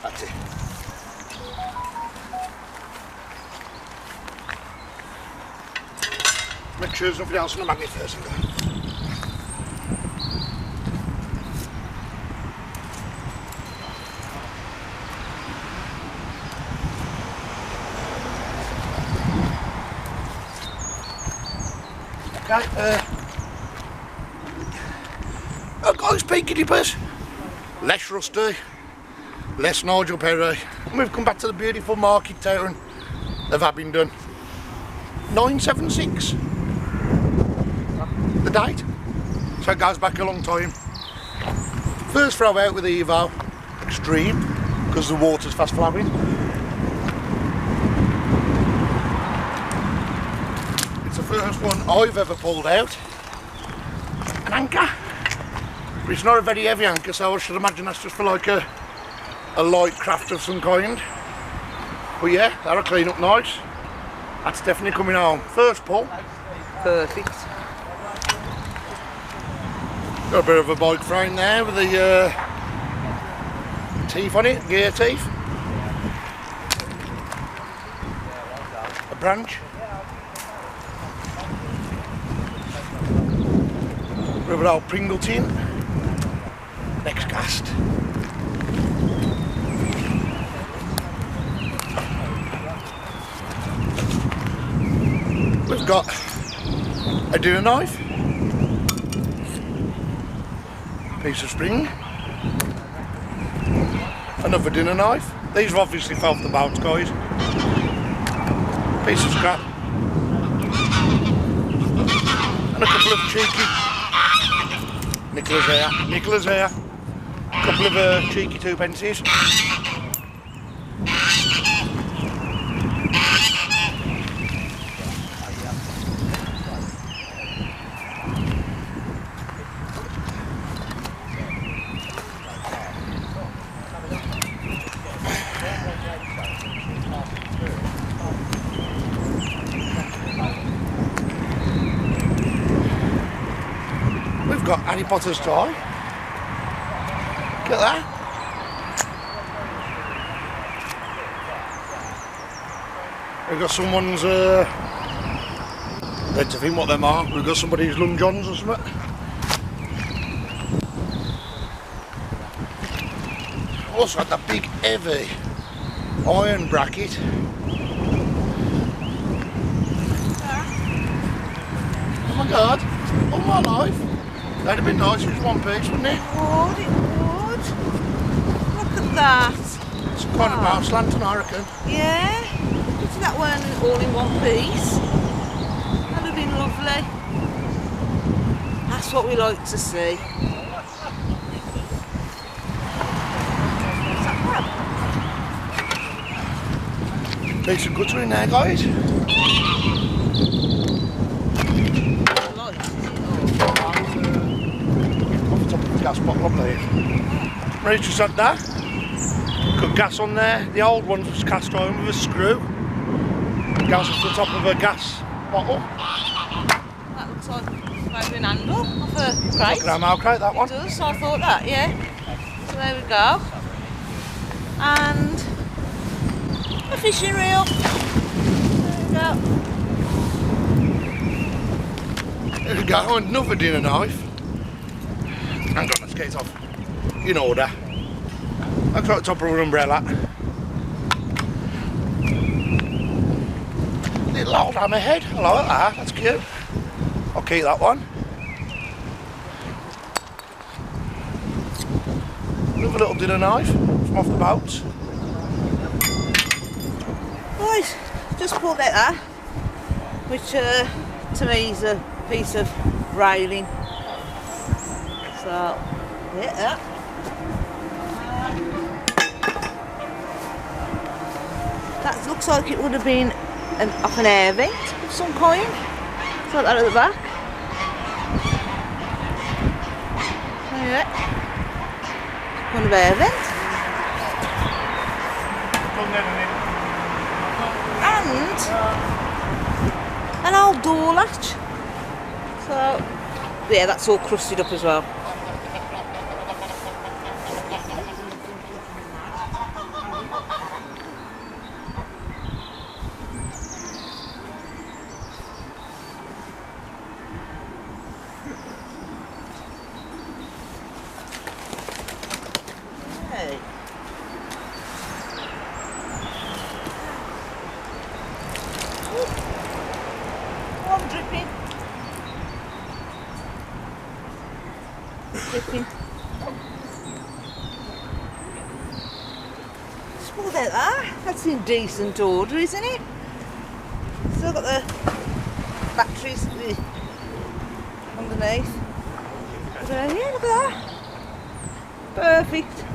That's it. Make sure there's nothing else on the magnet first. Okay, guys, Peaky dippers. Less rusty, less Nigel Perry. And we've come back to the beautiful market town of Abingdon. 976. The date. So it goes back a long time. First throw out with the Evo Extreme because the water's fast flowing. It's the first one I've ever pulled out. An anchor. But it's not a very heavy anchor, so I should imagine that's just for like a light craft of some kind. But yeah, that'll clean up nice. That's definitely coming home. First pull. Perfect. Got a bit of a bike frame there with the teeth on it, gear teeth. A branch. Bit of an old Pringle tin. Next cast. We've got a dinner knife. Piece of string, another dinner knife. These have obviously fell off the boats, guys. Piece of scrap, and a couple of cheeky Nicola's here. A couple of cheeky 2pences. We've got Harry Potter's toy. Look at that. We've got someone's, let's think what them are. We've got somebody's Long Johns or something. Also got that big heavy iron bracket. Oh my god, oh my life. That'd have been nice if it was one piece, wouldn't it? It would. Look at that. It's kind of mouse lantern, I reckon. Yeah. If that weren't all in one piece, that'd have been lovely. That's what we like to see. Piece of gutter in there, guys. Gas bottle up there. Ready to set that. Got gas on there. The old one was cast iron with a screw. Gas off the top of a gas bottle. That looks like maybe an handle of a crate. Like an ammo crate, that one. It does, so I thought that, yeah. So there we go. And a fishing reel. There we go. There we go, and another dinner knife. Hang on, let's get it off in order. I've got the top of an umbrella. Little old hammerhead, I like that, that's cute. I'll keep that one. Another little dinner knife from off the boats. Right, just pulled out that, which to me is a piece of railing. So, yeah. That looks like it would have been off an air vent of some kind. It's like that at the back. Yeah. Kind of air vent. And an old door latch. So, yeah, that's all crusted up as well. just pulled out that. That's in decent order, isn't it? Still got the batteries underneath. But, yeah, look at that. Perfect.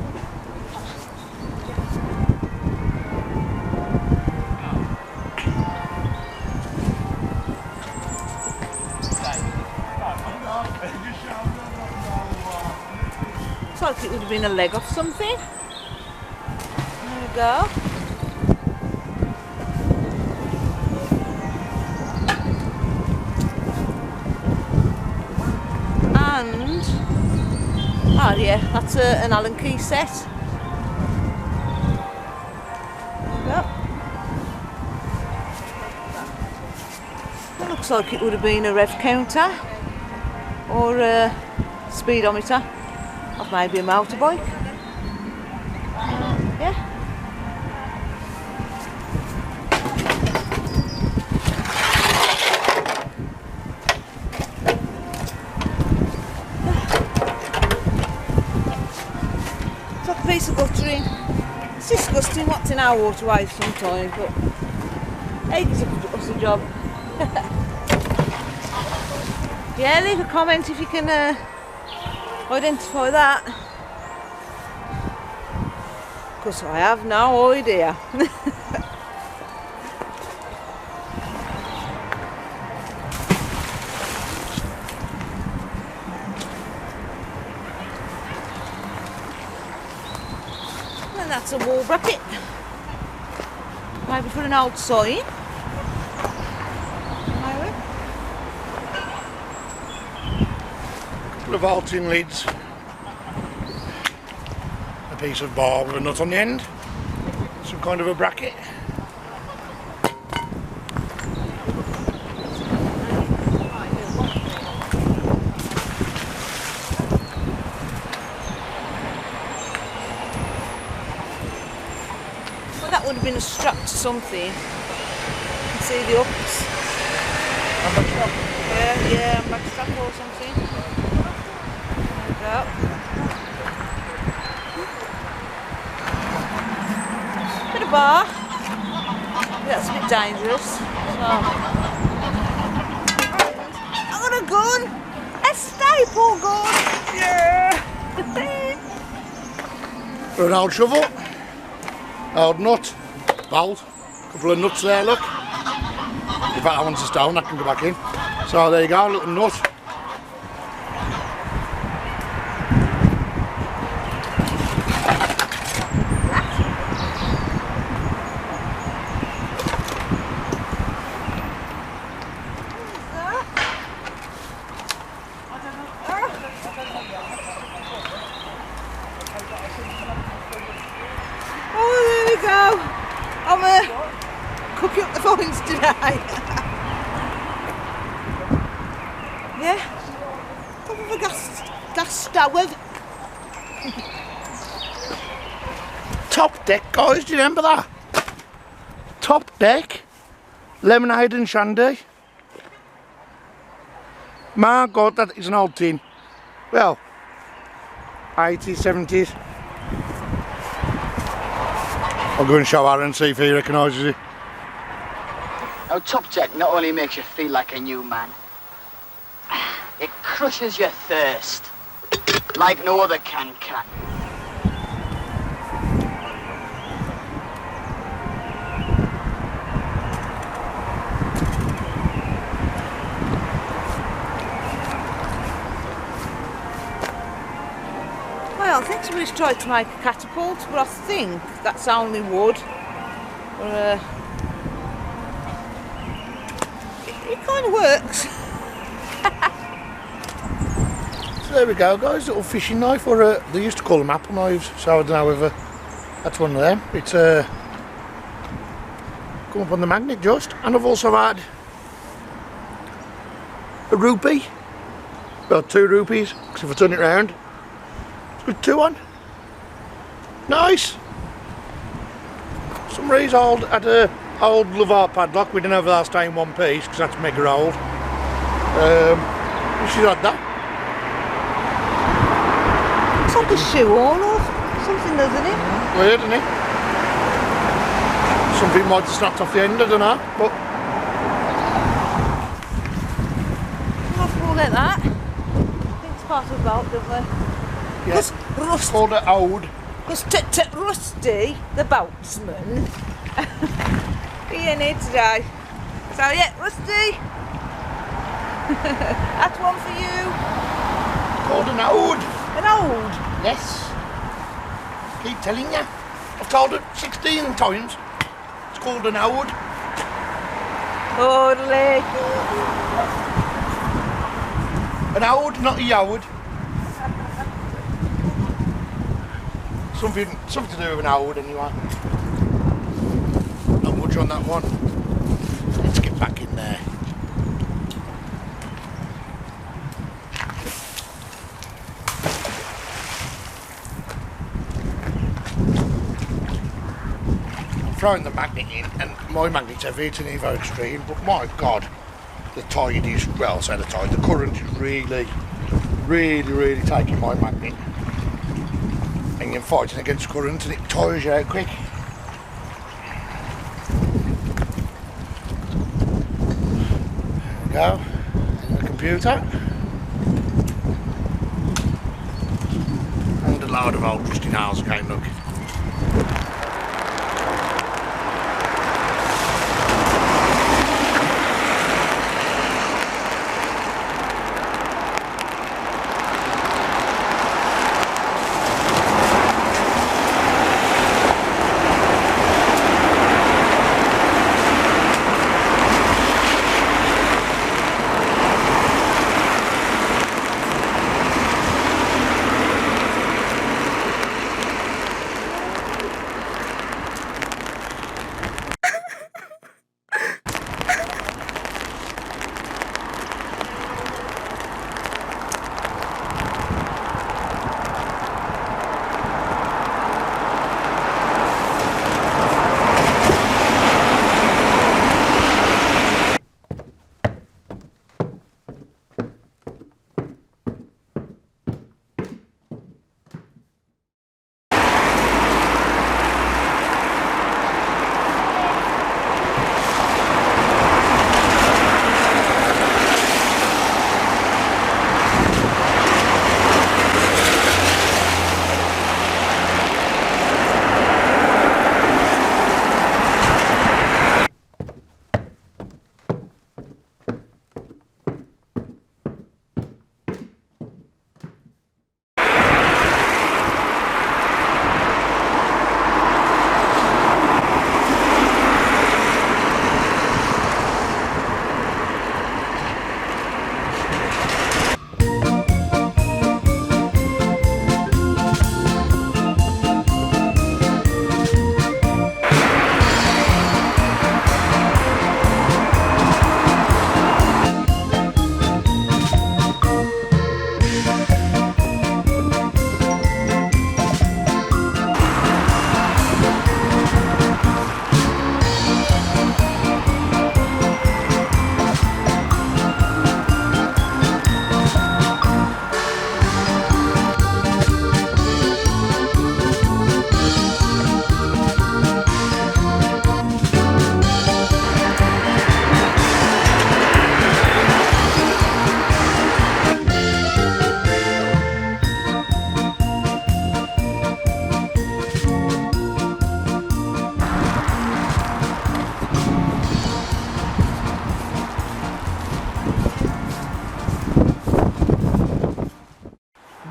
Looks like it would have been a leg off something. There we go. And oh yeah, that's an Allen key set. There we go. That looks like it would have been a rev counter or a speedometer of maybe a motorbike. Yeah. It's like a piece of guttering. It's disgusting what's in our waterways sometimes, but hey, it's a job. Yeah, leave a comment if you can identify that, because I have no idea. And that's a wall bracket, maybe for an old sign. The vaulting lids, a piece of bar with a nut on the end, some kind of a bracket. Well, that would have been a strap to something. You can see the ups. Yeah, back strap or something. Go. Bit of bar. That's a bit dangerous. So. I got a gun! A staple gun! Yeah! An old shovel, old nut, bolt, couple of nuts there, look. In fact, that one's a stone, that can go back in. So there you go, a little nut. I'm cooking up the phones today. Yeah, top of a gas stove. Top deck, guys, do you remember that? Top deck, lemonade and shandy. My God, that is an old tin. Well, 80s, 70s. I'll go and show Aaron and see if he recognises it. Now, Top Deck not only makes you feel like a new man, it crushes your thirst like no other can. Well, I think somebody's tried to make a catapult, but I think that's only wood. But, it kind of works. So there we go, guys, little fishing knife, or they used to call them apple knives, so I don't know whether that's one of them. It's come up on the magnet just, and I've also had a rupee, well, 2 rupees, because if I turn it round, with 2 on. Nice. Some reason had a old Love Art padlock. We didn't have that stay in one piece because that's mega old. She's had that. It's like a shoe on or something, doesn't it? Weird, isn't it? Something might have snapped off the end, I don't know, but I'll pull it that. I think it's part of the boat, don't we? yeah, it's called an ode. Because Rusty, the boatsman, he ain't here today. So yeah, Rusty, that's one for you. Called an ode. An old. Yes. Keep telling you. I've told it 16 times. It's called an ode. Orderly. An ode, not a yowd. Something to do with an ode anyway. Not much on that one. Let's get back in there. I'm throwing the magnet in, and my magnet's heavy, it's an Evo Extreme, but my God, the tide is, well, I say the tide, the current is really taking my magnet. And you're fighting against current and it tires you out quick. There we go. And the computer. And a load of old rusty nails again, look.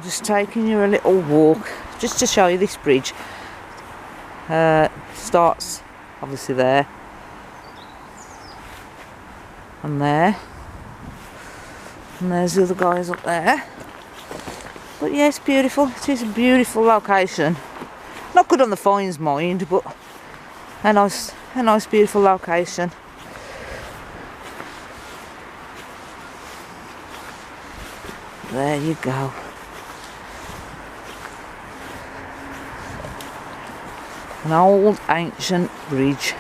Just taking you a little walk just to show you this bridge. Starts obviously there and there, and there's the other guys up there. But yeah, it's beautiful. It is a beautiful location. Not good on the fine's mind, but a nice beautiful location. There you go. An old ancient bridge.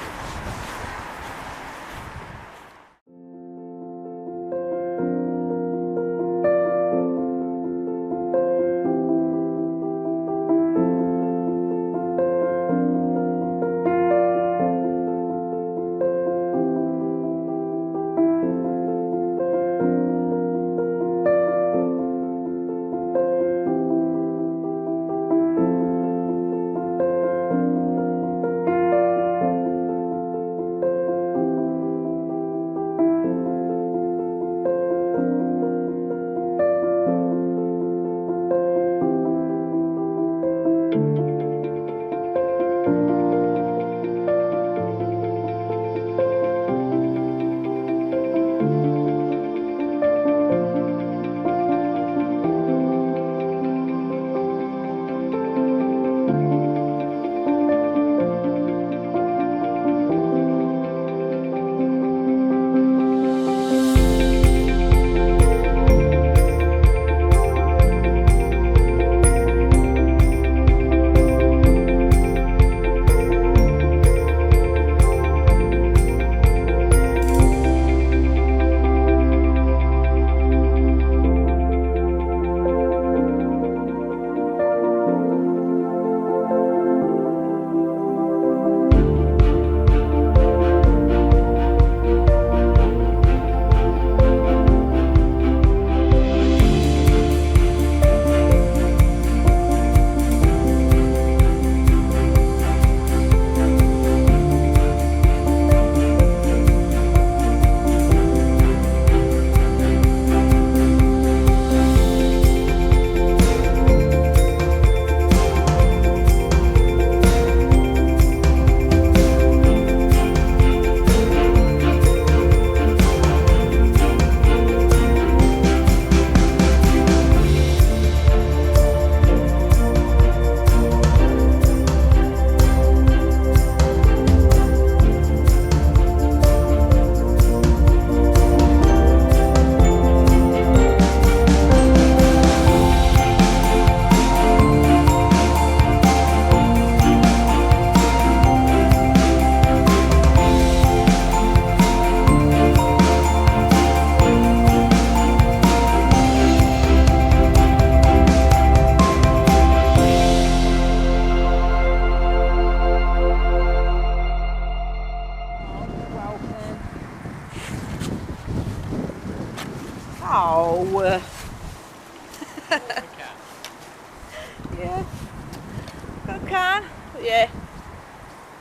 yeah.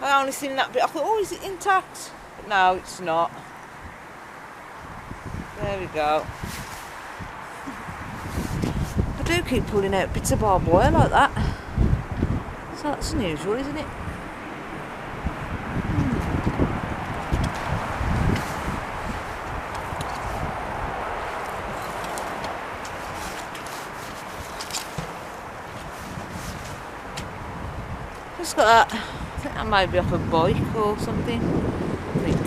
I only seen that bit. I thought, oh, is it intact? But no, it's not. There we go. I do keep pulling out bits of barbed wire like that. So that's unusual, isn't it? Just got that. I think that might be off a bike or something. I think.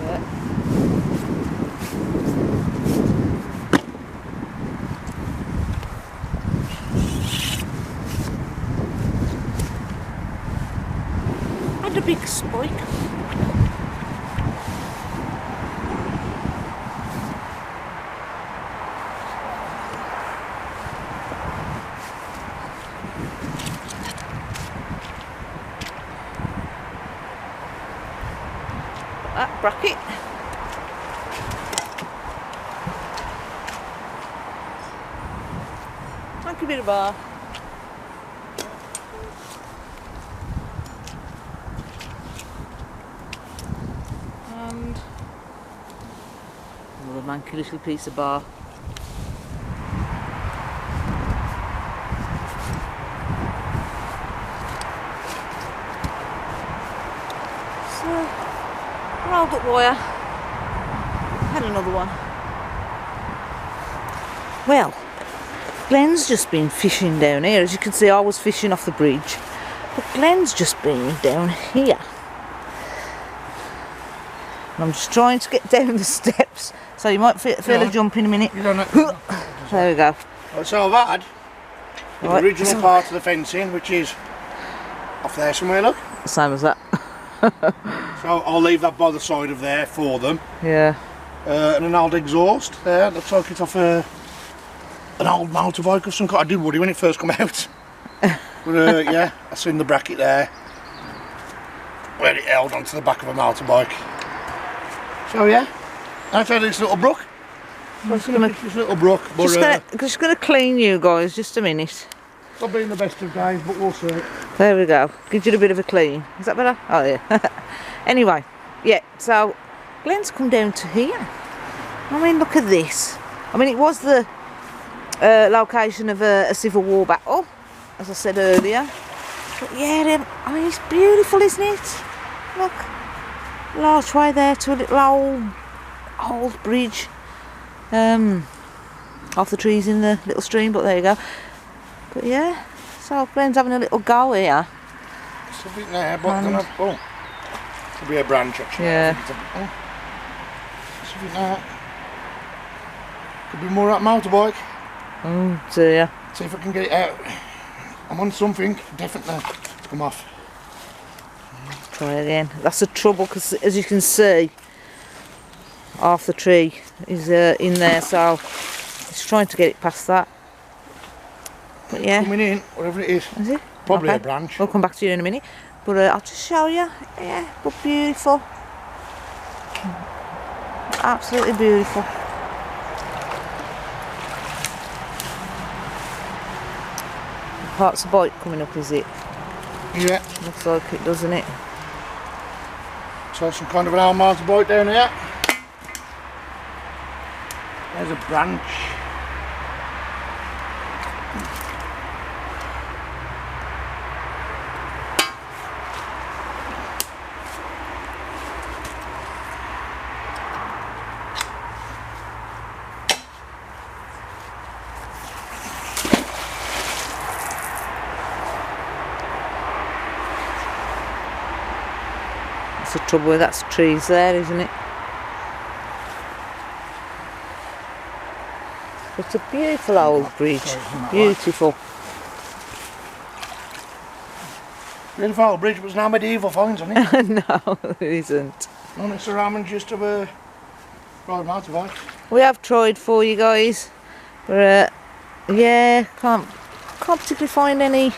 Yeah. And a big spike. That bracket. Like a bit of bar. And another manky little piece of bar. Rolled up wire. Had another one. Well, Glenn's just been fishing down here. As you can see, I was fishing off the bridge, but Glenn's just been down here. And I'm just trying to get down the steps, so you might feel a jump in a minute. You don't know. There we go. Right, so I've had the Right, original so part of the fencing, which is off there somewhere, look. same as that. So I'll leave that by the side of there for them. Yeah. And an old exhaust there, looks like it's off an old motorbike of some kind. I did worry when it first came out. But yeah, I seen the bracket there where it held onto the back of a motorbike. So yeah, that's how this little brook. This little brook. But Just gonna clean you guys, just a minute. not being the best of days, but we'll see. There we go. Gives you a bit of a clean. Is that better? Oh yeah. Anyway, yeah, so Glenn's come down to here. I mean, look at this. I mean, it was the location of a Civil War battle, as I said earlier. But yeah, I mean, it's beautiful, isn't it? Look, archway there to a little old bridge. Off the trees in the little stream, but there you go. But yeah, so Glenn's having a little go here. Something there, but then oh, could be a branch actually. Yeah. Something there. Could be more at motorbike. Oh dear. See if I can get it out. I'm on something, definitely. Come off. Try again. That's the trouble, because as you can see, half the tree is in there, so he's trying to get it past that. But yeah. Coming in, whatever it is. Is it? Probably Okay. a branch. We'll come back to you in a minute. But I'll just show you. Yeah, but beautiful. Absolutely beautiful. Parts of bike coming up, is it? Yeah. Looks like it, doesn't it? So some kind of an old motorbike down here. There's a branch. That's the trouble with that trees there, isn't it? It's a beautiful old bridge. Beautiful. Beautiful old bridge, but it's now medieval finds, isn't it? No, it isn't. None of surrounding just of a ride motorbike. We have tried for you guys, but yeah, can't particularly find any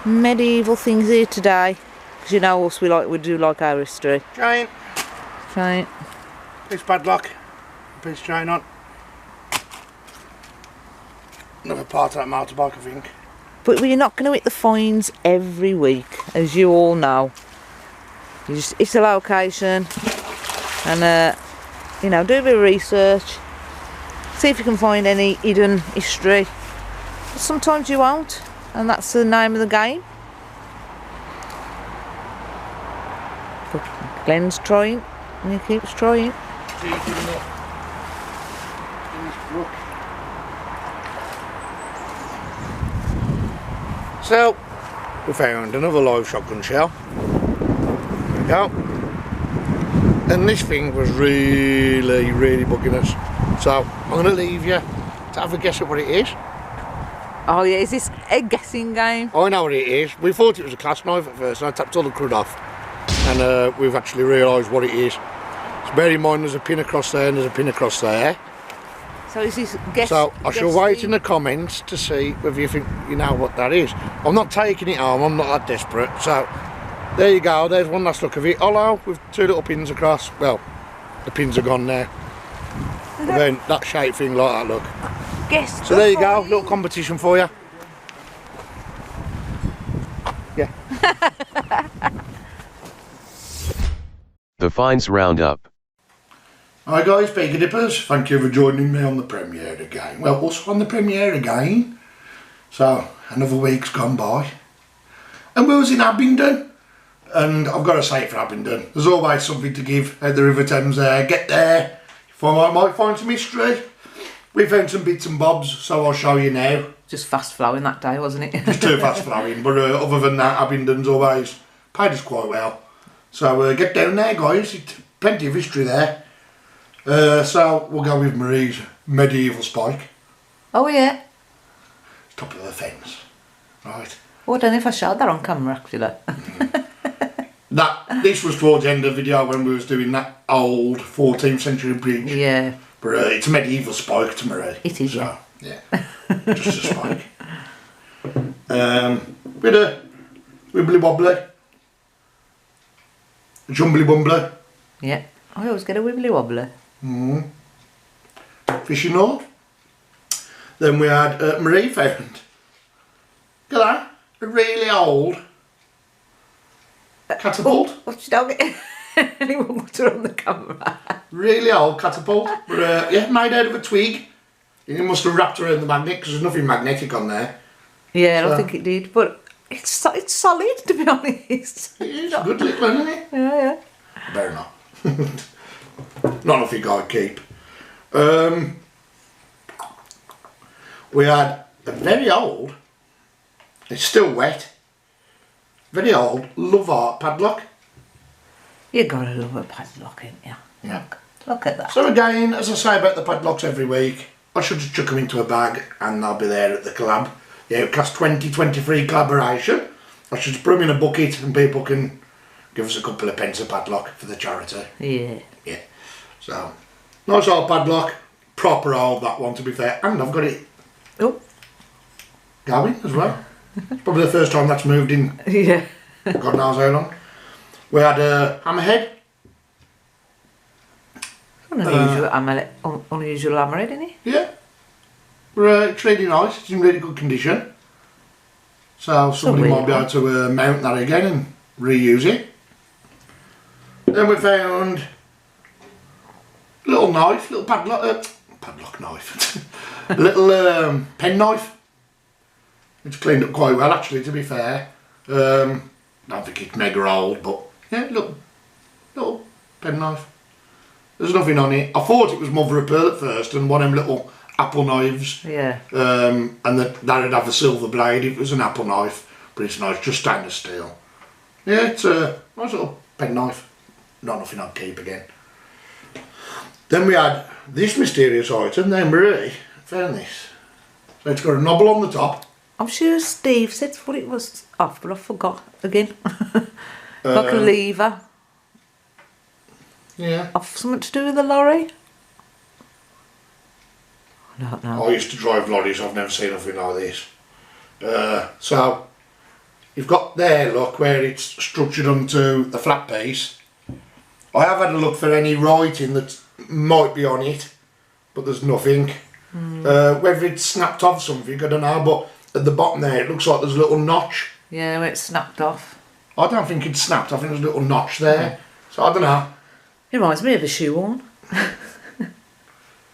medieval things here today. Because you know us, we do like our history. Chain. Right. Piece padlock. Piece chain on. Another part of that motorbike, I think. But we're not going to hit the finds every week, as you all know. You just hit a location and, you know, do a bit of research. See if you can find any hidden history. But sometimes you won't, and that's the name of the game. But Glenn's trying, and he keeps trying. So, we found another live shotgun shell. There we go. And this thing was really, really bugging us. So, I'm going to leave you to have a guess at what it is. Oh yeah, is this a guessing game? I know what it is. We thought it was a clasp knife at first, and I tapped all the crud off. And we've actually realised what it is. So bear in mind there's a pin across there and there's a pin across there. So is this guess? So I shall wait in the comments to see whether you think you know what that is. I'm not taking it home, I'm not that desperate. So there you go, there's one last look of it. Hollow with two little pins across. Well, the pins are gone now. And then that shaped thing like that, look. Guess. So there you go, little competition for you. Yeah. The Finds Roundup. Hi guys, Peaky Dippers, thank you for joining me on the premiere again. Well, also on the premiere again. So, another week's gone by. And we was in Abingdon. And I've got to say it for Abingdon, there's always something to give at the River Thames there. Get there, might find some history. We found some bits and bobs, so I'll show you now. Just fast flowing that day, wasn't it? Just too fast flowing, but other than that, Abingdon's always paid us quite well. So get down there guys, plenty of history there. So we'll go with Marie's medieval spike. Oh yeah. Top of the fence. Right. Oh, I don't know if I showed that on camera actually. This was towards the end of the video when we was doing that old 14th century bridge. Yeah. But it's a medieval spike to Marie. It is, so, yeah. Just a spike. Bit of wibbly wobbly. A jumbly bumbly. Yeah. I always get a wibbly wobbly. Fishing rod. Then we had Marie found. Look at that. A really old catapult. What you don't get anyone put her on the camera. Really old catapult. But yeah, made out of a twig. He must have wrapped around the magnet because there's nothing magnetic on there. Yeah, so, I think it did, but it's solid to be honest. It is a good little one, isn't it? Yeah. Better not. Not nothing I'd keep. We had a very old, it's still wet, very old Love Art padlock. You gotta love a padlock, ain't you? Yeah. Look at that. So again, as I say about the padlocks every week, I should just chuck them into a bag and they'll be there at the collab. The Outcast 2023 collaboration. I should just put them in a bucket and people can give us a couple of pence a padlock for the charity. Yeah. Yeah. So, nice old padlock. Proper old, that one to be fair. And I've got it going as well. It's probably the first time that's moved in. Yeah. God knows how long. We had a hammerhead. Unusual hammerhead, isn't it? Yeah. It's really nice. It's in really good condition. So somebody might be able to mount that again and reuse it. Then we found a little knife, little padlock knife, a little pen knife. It's cleaned up quite well actually, to be fair. Don't think it's mega old, but yeah, little pen knife. There's nothing on it. I thought it was mother of pearl at first and one of them little apple knives. Yeah. And that'd have a silver blade if it was an apple knife, but it's nice, just stainless steel. Yeah, it's a nice little pen knife. Not nothing I'd keep again. Then we had this mysterious item. Then Marie found this. So it's got a knob on the top. I'm sure Steve said what it was off, but I forgot again. Like a lever. Yeah. Off something to do with the lorry? I don't know. I used to drive lorries, I've never seen anything like this. So, you've got there, look, where it's structured onto the flat piece. I have had a look for any writing that might be on it, but there's nothing. Whether it's snapped off something, I don't know, but at the bottom there, it looks like there's a little notch. Yeah, where it's snapped off. I don't think it's snapped, I think there's a little notch there. So I don't know. It reminds me of a shoehorn.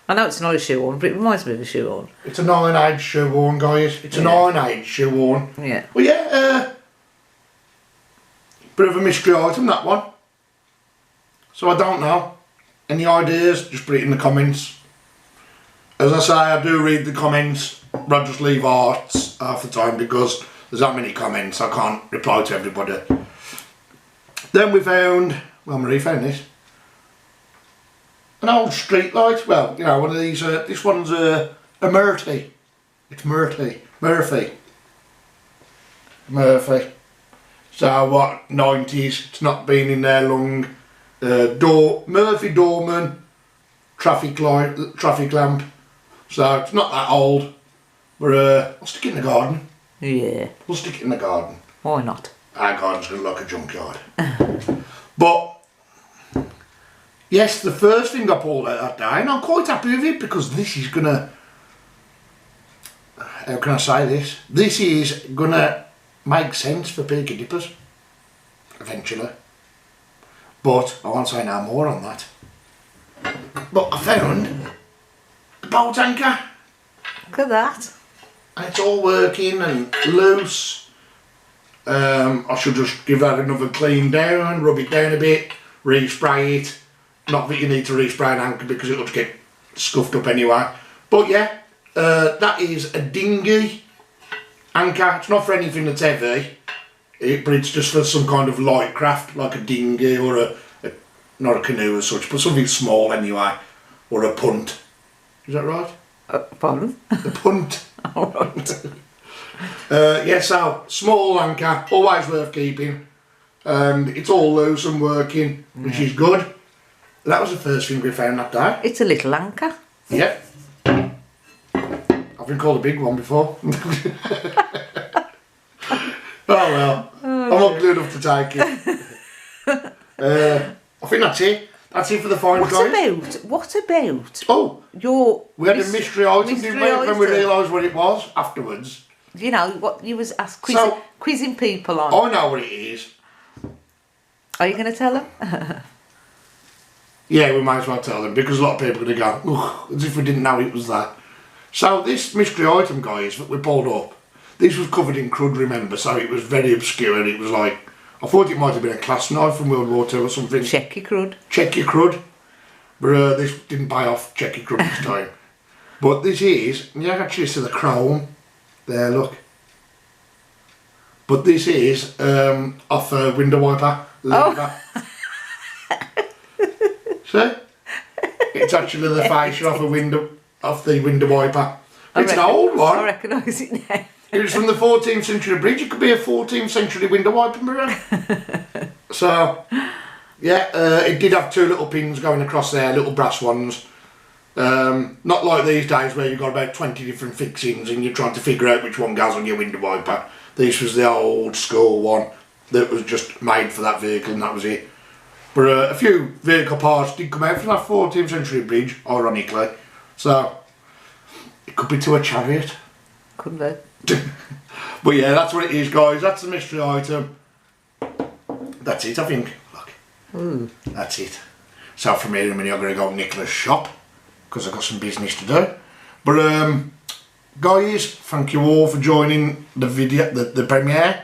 I know it's not a shoehorn, but it reminds me of a shoehorn. It's an iron-age shoehorn, guys. It's an iron-age shoehorn. Yeah. Well, yeah, bit of a mystery item, that one. So I don't know. Any ideas? Just put it in the comments. As I say, I do read the comments, but I just leave hearts half the time because there's that many comments, I can't reply to everybody. Then we found, well, Marie found this. An old street light. Well, you know, one of these, this one's a Murphy. It's Murphy. So what, 90s, it's not been in there long. Murphy Dorman traffic lamp. So it's not that old. But I'll stick it in the garden. Yeah. We'll stick it in the garden. Why not? Our garden's going to look like a junkyard. But yes, the first thing I pulled out that day, and I'm quite happy with it because this is going to, how can I say this? This is going to make sense for Peaky dippers, eventually. But I won't say no more on that. But I found the bolt anchor. Look at that. And it's all working and loose. I should just give that another clean down, rub it down a bit, respray it. Not that you need to respray an anchor because it'll just get scuffed up anyway. But yeah, that is a dinghy anchor. It's not for anything that's heavy, but it's just for some kind of light craft, like a dinghy or not a canoe as such, but something small anyway, or a punt. Is that right? Pardon? A punt. Alright. Yeah, so small anchor, always worth keeping. It's all loose and working, which is good. That was the first thing we found that day. It's a little anchor. Yep. I've been called a big one before. Oh well, I'm not good enough to take it. I think that's it. That's it for the finds, guys. What about Oh, we had a mystery item, didn't we? When we realised what it was afterwards. You know, what you was quizzing people on. I know what it is. Are you going to tell them? Yeah, we might as well tell them because a lot of people are going to go, ugh, as if we didn't know it was that. So this mystery item, guys, that we pulled up, this was covered in crud, remember, so it was very obscure. It was like, I thought it might have been a clasp knife from World War II or something. Check your crud. Check your crud. But this didn't pay off, check your crud this time. But this is, you can actually see the chrome. There, look. But this is off a window wiper lever. See? It's actually the fascia off the window wiper. It's an old one. I recognise it now. It was from the 14th century bridge. It could be a 14th century window wiper mirror. So, yeah, it did have two little pins going across there, little brass ones. Not like these days where you've got about 20 different fixings and you're trying to figure out which one goes on your window wiper. This was the old school one that was just made for that vehicle and that was it. But a few vehicle parts did come out from that 14th century bridge, ironically. So, it could be to a chariot. Couldn't they? But yeah, that's what it is, guys. That's the mystery item. That's it, I think. Look. Ooh. That's it. So from here in a minute I'm going to go to Nicola's shop because I've got some business to do. But guys, thank you all for joining the video, the premiere.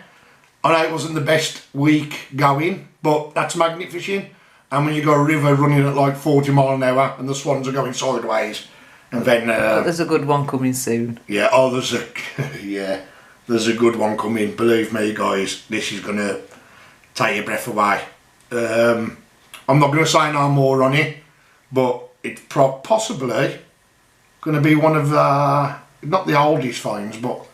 I know it wasn't the best week going, but that's magnet fishing. And when you got a river running at like 40 miles an hour and the swans are going sideways, and then there's a good one coming soon. Yeah, oh, there's a good one coming. Believe me, guys, this is gonna take your breath away. I'm not gonna say no more on it, but it's possibly gonna be one of the, not the oldest finds, but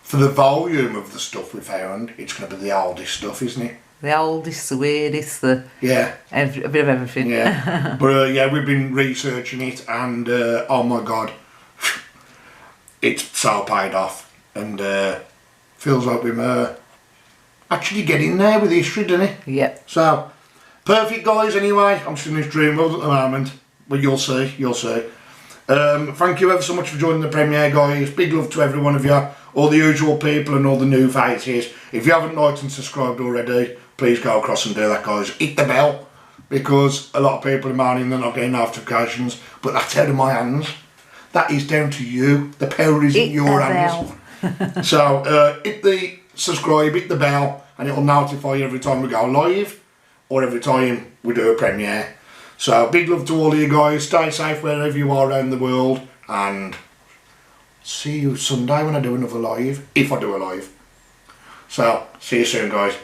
for the volume of the stuff we found, it's gonna be the oldest stuff, isn't it? The oldest, the weirdest, a bit of everything. Yeah, but yeah, we've been researching it, and oh my god, it's so paid off, and feels like we're actually getting there with history, doesn't it? Yep. So perfect, guys. Anyway, I'm still in this dream world at the moment, but you'll see. Thank you ever so much for joining the premiere, guys. Big love to every one of you, all the usual people and all the new faces. If you haven't liked and subscribed already, please go across and do that, guys. Hit the bell, because a lot of people are moaning they're not getting notifications, but that's out of my hands. That is down to you. The power is in your hands. So hit the subscribe, hit the bell, and it'll notify you every time we go live or every time we do a premiere. So big love to all of you guys. Stay safe wherever you are around the world, and see you Sunday when I do another live, if I do a live. So see you soon, guys.